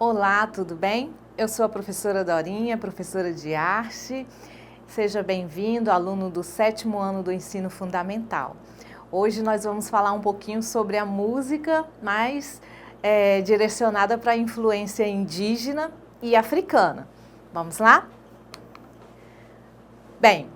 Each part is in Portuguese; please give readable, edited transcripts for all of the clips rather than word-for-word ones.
Olá, tudo bem? Eu sou a professora Dorinha, professora de arte. Seja bem-vindo, aluno do 7º ano do ensino fundamental. Hoje nós vamos falar um pouquinho sobre a música, mas direcionada para a influência indígena e africana. Vamos lá? Bem,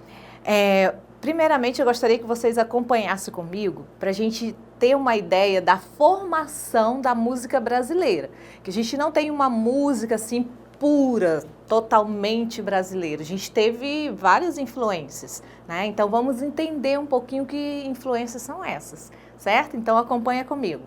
primeiramente eu gostaria que vocês acompanhassem comigo para a gente ter uma ideia da formação da música brasileira, que a gente não tem uma música assim pura, totalmente brasileira. A gente teve várias influências, né? Então vamos entender um pouquinho que influências são essas, certo? Então acompanha comigo.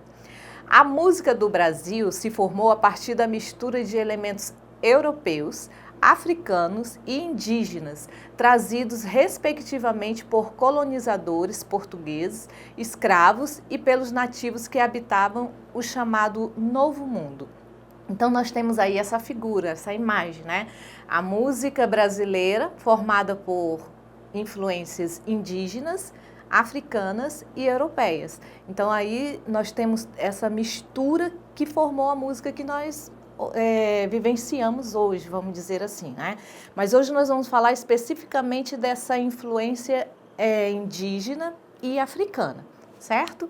A música do Brasil se formou a partir da mistura de elementos europeus, africanos e indígenas, trazidos respectivamente por colonizadores portugueses, escravos e pelos nativos que habitavam o chamado Novo Mundo. Então nós temos aí essa figura, essa imagem, né? A música brasileira formada por influências indígenas, africanas e europeias. Então aí nós temos essa mistura que formou a música que nós vivenciamos hoje, vamos dizer assim, né? Mas hoje nós vamos falar especificamente dessa influência indígena e africana, certo?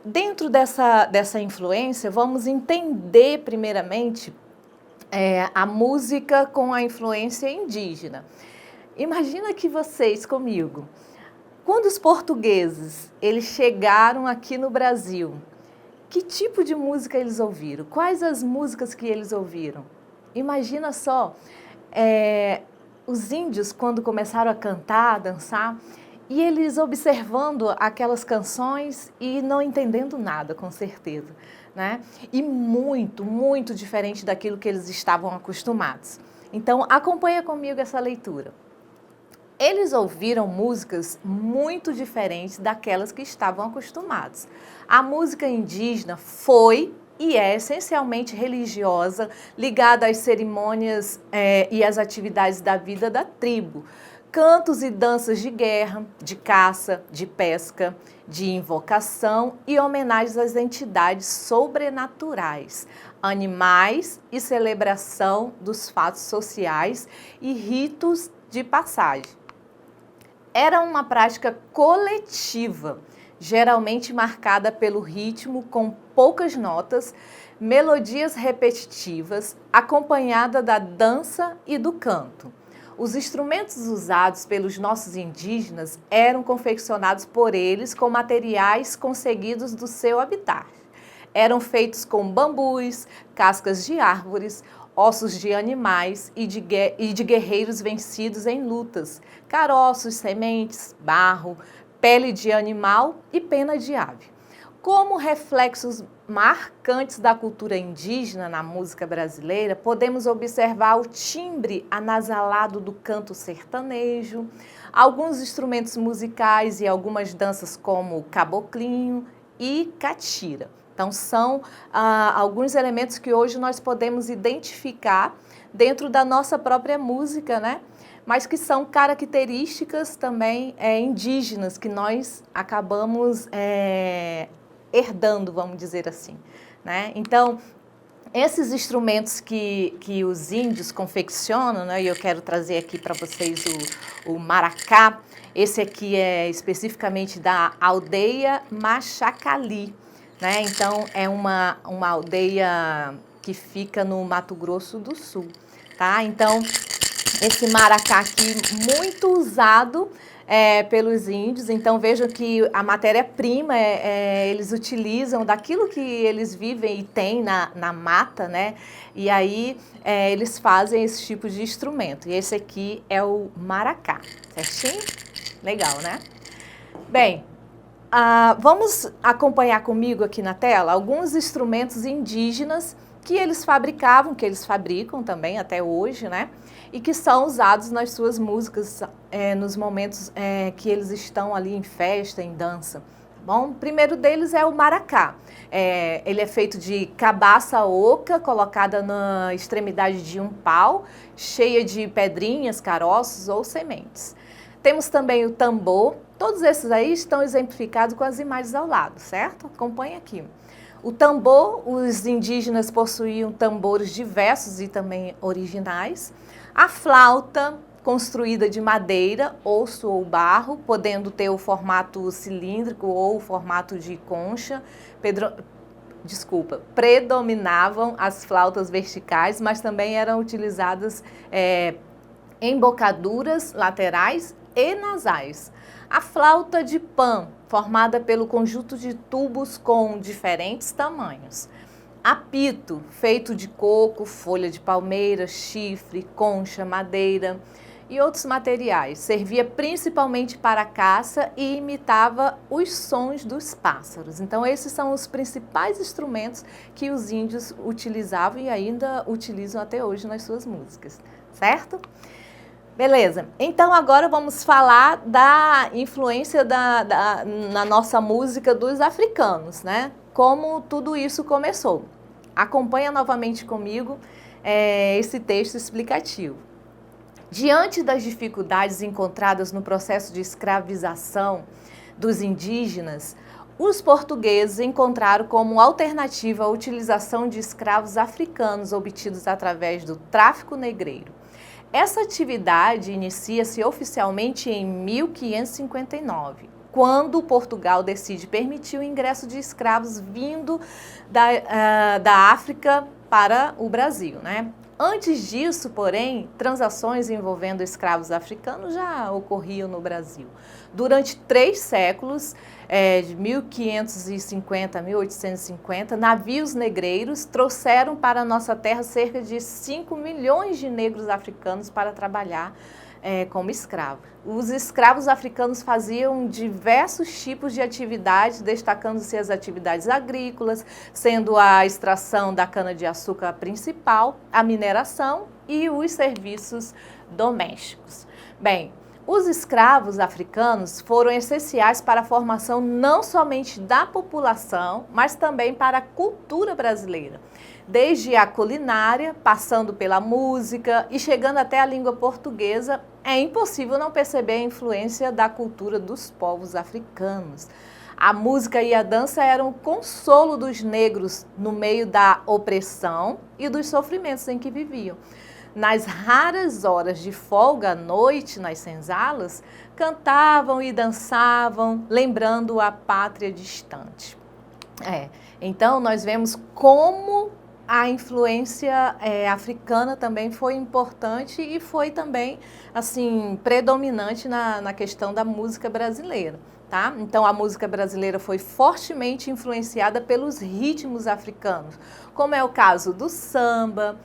Dentro dessa influência, vamos entender primeiramente a música com a influência indígena. Imagina que vocês comigo, quando os portugueses eles chegaram aqui no Brasil, que tipo de música eles ouviram? Quais as músicas que eles ouviram? Imagina só, os índios quando começaram a cantar, a dançar, e eles observando aquelas canções e não entendendo nada, com certeza, né? E muito, muito diferente daquilo que eles estavam acostumados. Então, acompanha comigo essa leitura. Eles ouviram músicas muito diferentes daquelas que estavam acostumados. A música indígena foi e é essencialmente religiosa, ligada às cerimônias e às atividades da vida da tribo. Cantos e danças de guerra, de caça, de pesca, de invocação e homenagens às entidades sobrenaturais, animais e celebração dos fatos sociais e ritos de passagem. Era uma prática coletiva, geralmente marcada pelo ritmo com poucas notas, melodias repetitivas, acompanhada da dança e do canto. Os instrumentos usados pelos nossos indígenas eram confeccionados por eles com materiais conseguidos do seu habitat. Eram feitos com bambus, cascas de árvores, ossos de animais e de guerreiros vencidos em lutas, caroços, sementes, barro, pele de animal e pena de ave. Como reflexos marcantes da cultura indígena na música brasileira, podemos observar o timbre anasalado do canto sertanejo, alguns instrumentos musicais e algumas danças como caboclinho e catira. Então, são alguns elementos que hoje nós podemos identificar dentro da nossa própria música, né? Mas que são características também indígenas que nós acabamos herdando, vamos dizer assim, né? Então, esses instrumentos que os índios confeccionam, né? E eu quero trazer aqui para vocês o maracá. Esse aqui é especificamente da aldeia Machacali, né? Então, é uma aldeia que fica no Mato Grosso do Sul, tá? Então, esse maracá aqui muito usado pelos índios. Então, vejam que a matéria-prima eles utilizam daquilo que eles vivem e têm na mata, né? E aí eles fazem esse tipo de instrumento. E esse aqui é o maracá, certinho? Legal, né? Bem, vamos acompanhar comigo aqui na tela alguns instrumentos indígenas que eles fabricavam, que eles fabricam também até hoje, né? E que são usados nas suas músicas nos momentos que eles estão ali em festa, em dança. Bom, o primeiro deles é o maracá. Ele é feito de cabaça oca, colocada na extremidade de um pau, cheia de pedrinhas, caroços ou sementes. Temos também o tambor. Todos esses aí estão exemplificados com as imagens ao lado, certo? Acompanhe aqui. O tambor, os indígenas possuíam tambores diversos e também originais. A flauta, construída de madeira, osso ou barro, podendo ter o formato cilíndrico ou o formato de concha. Predominavam as flautas verticais, mas também eram utilizadas embocaduras laterais e nasais. A flauta de pan, formada pelo conjunto de tubos com diferentes tamanhos. Apito, feito de coco, folha de palmeira, chifre, concha, madeira e outros materiais. Servia principalmente para a caça e imitava os sons dos pássaros. Então, esses são os principais instrumentos que os índios utilizavam e ainda utilizam até hoje nas suas músicas, certo? Beleza, então agora vamos falar da influência na nossa música dos africanos, né? Como tudo isso começou. Acompanha novamente comigo esse texto explicativo. Diante das dificuldades encontradas no processo de escravização dos indígenas, os portugueses encontraram como alternativa a utilização de escravos africanos obtidos através do tráfico negreiro. Essa atividade inicia-se oficialmente em 1559, quando Portugal decide permitir o ingresso de escravos vindo da África para o Brasil, né? Antes disso, porém, transações envolvendo escravos africanos já ocorriam no Brasil. Durante 3 séculos, de 1550 a 1850, navios negreiros trouxeram para a nossa terra cerca de 5 milhões de negros africanos para trabalhar como escravos. Os escravos africanos faziam diversos tipos de atividades, destacando-se as atividades agrícolas, sendo a extração da cana-de-açúcar principal, a mineração e os serviços domésticos. Bem, os escravos africanos foram essenciais para a formação não somente da população, mas também para a cultura brasileira. Desde a culinária, passando pela música e chegando até a língua portuguesa, é impossível não perceber a influência da cultura dos povos africanos. A música e a dança eram o consolo dos negros no meio da opressão e dos sofrimentos em que viviam. Nas raras horas de folga à noite nas senzalas, cantavam e dançavam, lembrando a pátria distante. Então, nós vemos como a influência africana também foi importante e foi também, assim, predominante na questão da música brasileira, tá? Então, a música brasileira foi fortemente influenciada pelos ritmos africanos, como é o caso do samba,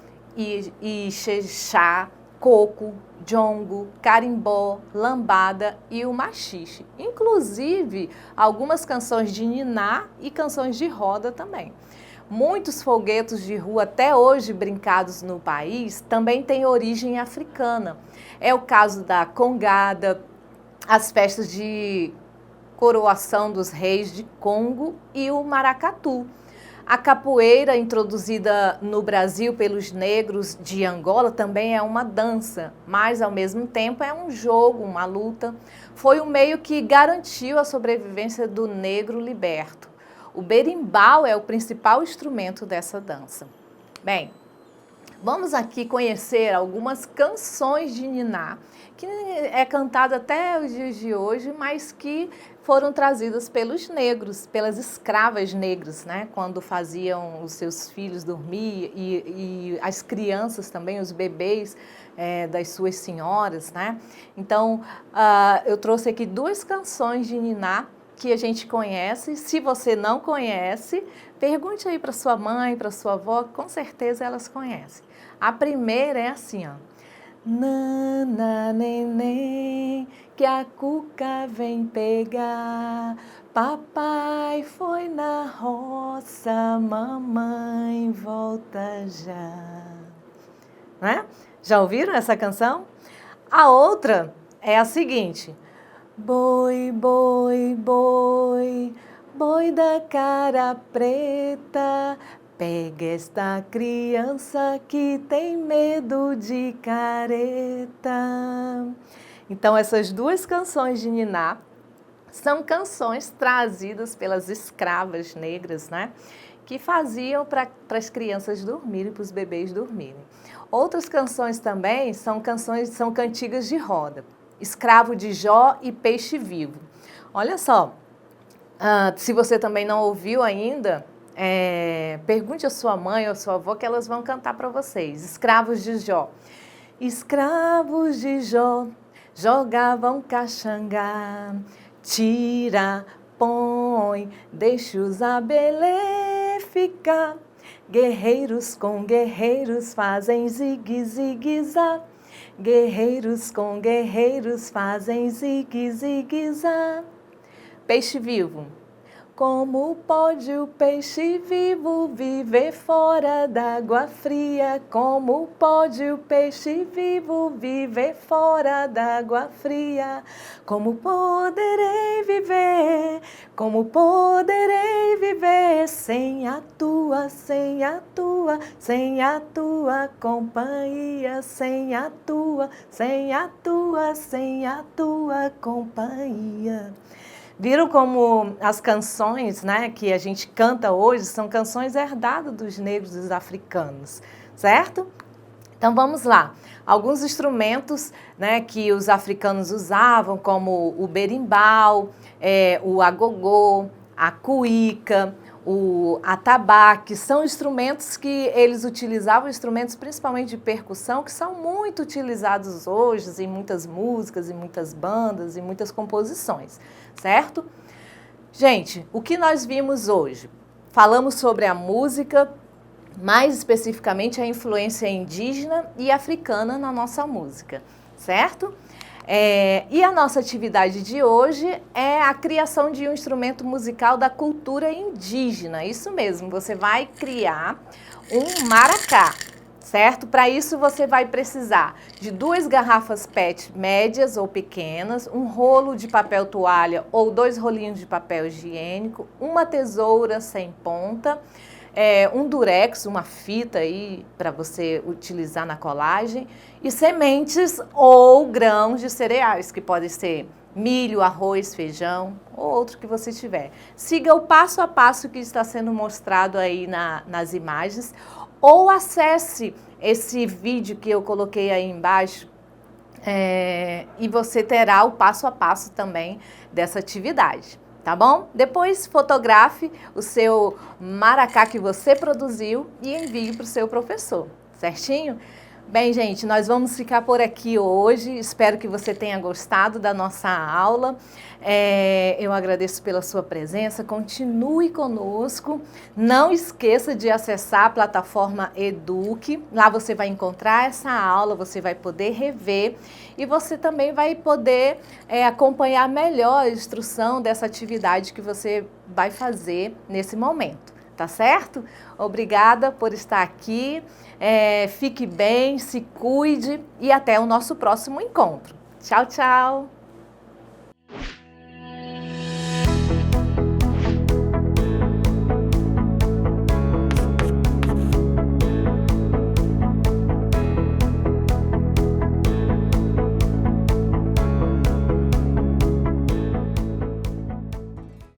Ixexá, coco, jongo, carimbó, lambada e o maxixe. Inclusive, algumas canções de niná e canções de roda também. Muitos folguetos de rua até hoje brincados no país também têm origem africana. É o caso da congada, as festas de coroação dos reis de Congo e o maracatu. A capoeira, introduzida no Brasil pelos negros de Angola, também é uma dança, mas ao mesmo tempo é um jogo, uma luta. Foi um meio que garantiu a sobrevivência do negro liberto. O berimbau é o principal instrumento dessa dança. Bem, vamos aqui conhecer algumas canções de niná, que é cantada até os dias de hoje, mas que foram trazidas pelos negros, pelas escravas negras, né? Quando faziam os seus filhos dormir e as crianças também, os bebês das suas senhoras, né? Então, eu trouxe aqui 2 canções de niná que a gente conhece. Se você não conhece, pergunte aí para sua mãe, para sua avó, com certeza elas conhecem. A primeira é assim, ó. Nana, neném, que a cuca vem pegar. Papai foi na roça, mamãe volta já. Né? Já ouviram essa canção? A outra é a seguinte. Boi, boi, boi, boi da cara preta, pega esta criança que tem medo de careta. Então, essas 2 canções de niná são canções trazidas pelas escravas negras, né? que faziam para as crianças dormirem, para os bebês dormirem. Outras canções também são cantigas de roda. Escravo de Jó e Peixe Vivo. Olha só, se você também não ouviu ainda, pergunte à sua mãe ou à sua avó que elas vão cantar para vocês. Escravos de Jó. Escravos de Jó jogavam caxangá, tira, põe, deixa-os abelê ficar. Guerreiros com guerreiros fazem zigue-zigue-zá. Guerreiros com guerreiros fazem zigue-zigue-zá. Peixe vivo. Como pode o peixe vivo viver fora d'água fria? Como pode o peixe vivo viver fora d'água fria? Como poderei viver? Como poderei viver sem a tua, sem a tua, sem a tua companhia, sem a tua, sem a tua, sem a tua companhia? Viram como as canções, né, que a gente canta hoje são canções herdadas dos negros e dos africanos, certo? Então vamos lá. Alguns instrumentos, né, que os africanos usavam, como o berimbau, o agogô, a cuíca, o atabaque, são instrumentos que eles utilizavam, instrumentos principalmente de percussão, que são muito utilizados hoje em muitas músicas, em muitas bandas, em muitas composições, certo? Gente, o que nós vimos hoje? Falamos sobre a música, mais especificamente a influência indígena e africana na nossa música, certo? E a nossa atividade de hoje é a criação de um instrumento musical da cultura indígena. Isso mesmo, você vai criar um maracá, certo? Para isso você vai precisar de 2 garrafas PET médias ou pequenas, um rolo de papel toalha ou 2 rolinhos de papel higiênico, uma tesoura sem ponta, um durex, uma fita aí para você utilizar na colagem, e sementes ou grãos de cereais, que podem ser milho, arroz, feijão ou outro que você tiver. Siga o passo a passo que está sendo mostrado aí nas imagens, ou acesse esse vídeo que eu coloquei aí embaixo, e você terá o passo a passo também dessa atividade. Tá bom? Depois fotografe o seu maracá que você produziu e envie para o seu professor, certinho? Bem, gente, nós vamos ficar por aqui hoje. Espero que você tenha gostado da nossa aula. Eu agradeço pela sua presença. Continue conosco. Não esqueça de acessar a plataforma Eduque. Lá você vai encontrar essa aula, você vai poder rever e você também vai poder acompanhar melhor a instrução dessa atividade que você vai fazer nesse momento. Tá certo? Obrigada por estar aqui. Fique bem, se cuide e até o nosso próximo encontro. Tchau, tchau!